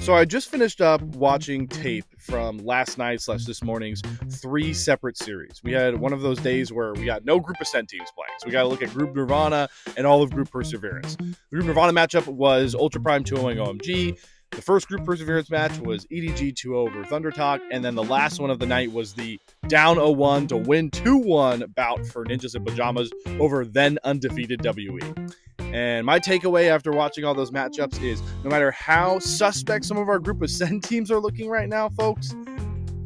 So I just finished up watching tape from last night / this morning's 3 separate series. We had one of those days where we got no Group Ascent teams playing. So we got to look at Group Nirvana and all of Group Perseverance. The Group Nirvana matchup was Ultra Prime 2-0 OMG. The first Group Perseverance match was EDG 2-0 over Thunder Talk. And then the last one of the night was the down 0-1 to win 2-1 bout for Ninjas in Pajamas over then undefeated WE. And my takeaway after watching all those matchups is no matter how suspect some of our Group Ascend teams are looking right now, folks,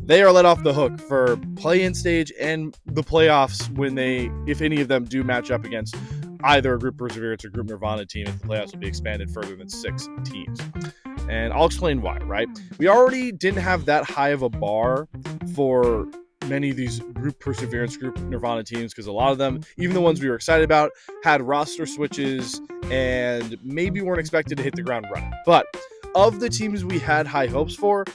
they are let off the hook for play-in stage and the playoffs when they, if any of them do match up against either a Group Perseverance or Group Nirvana team, if the playoffs will be expanded further than 6 teams. And I'll explain why, right? We already didn't have that high of a bar for many of these Group Perseverance, Group Nirvana teams, because a lot of them, even the ones we were excited about, had roster switches and maybe weren't expected to hit the ground running. But of the teams we had high hopes for,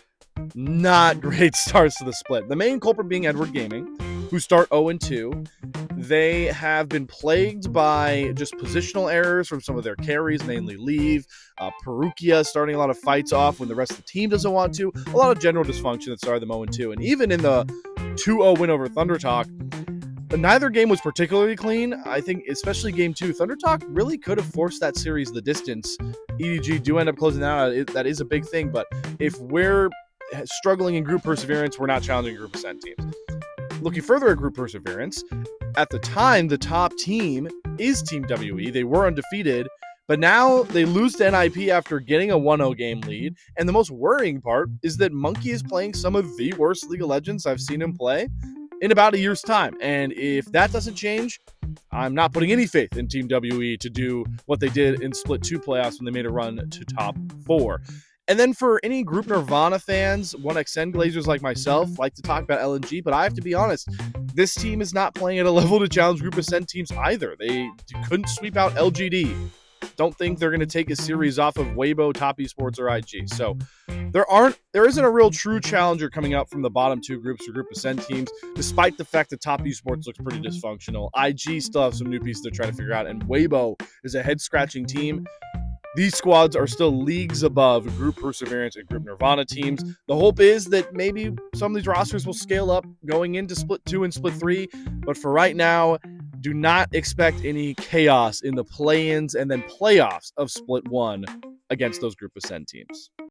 not great starts to the split. The main culprit being Edward Gaming, who start 0-2. They have been plagued by just positional errors from some of their carries, mainly Leave. Perukia starting a lot of fights off when the rest of the team doesn't want to. A lot of general dysfunction that started them 0-2. And even in the 2-0 win over Thunder Talk, neither game was particularly clean. I think especially game 2, Thunder Talk really could have forced that series the distance. EDG do end up closing that out. That is a big thing. But if we're struggling in Group Perseverance, we're not challenging Group Ascent teams. Looking further at Group Perseverance, at the time, the top team is Team WE. They were undefeated, but now they lose to NIP after getting a 1-0 game lead. And the most worrying part is that Monkey is playing some of the worst League of Legends I've seen him play in about a year's time. And if that doesn't change, I'm not putting any faith in Team WE to do what they did in Split 2 playoffs when they made a run to top 4. And then for any Group Nirvana fans, 1xN Glazers like myself like to talk about LNG, but I have to be honest, this team is not playing at a level to challenge Group Ascend teams either. They couldn't sweep out LGD. Don't think they're going to take a series off of Weibo, Top Esports, or IG. So there isn't a real true challenger coming out from the bottom 2 groups for Group Ascend teams, despite the fact that Top Esports looks pretty dysfunctional. IG still have some new pieces they're trying to figure out, and Weibo is a head-scratching team. These squads are still leagues above Group Perseverance and Group Nirvana teams. The hope is that maybe some of these rosters will scale up going into Split 2 and Split 3. But for right now, do not expect any chaos in the play-ins and then playoffs of Split 1 against those Group Ascend teams.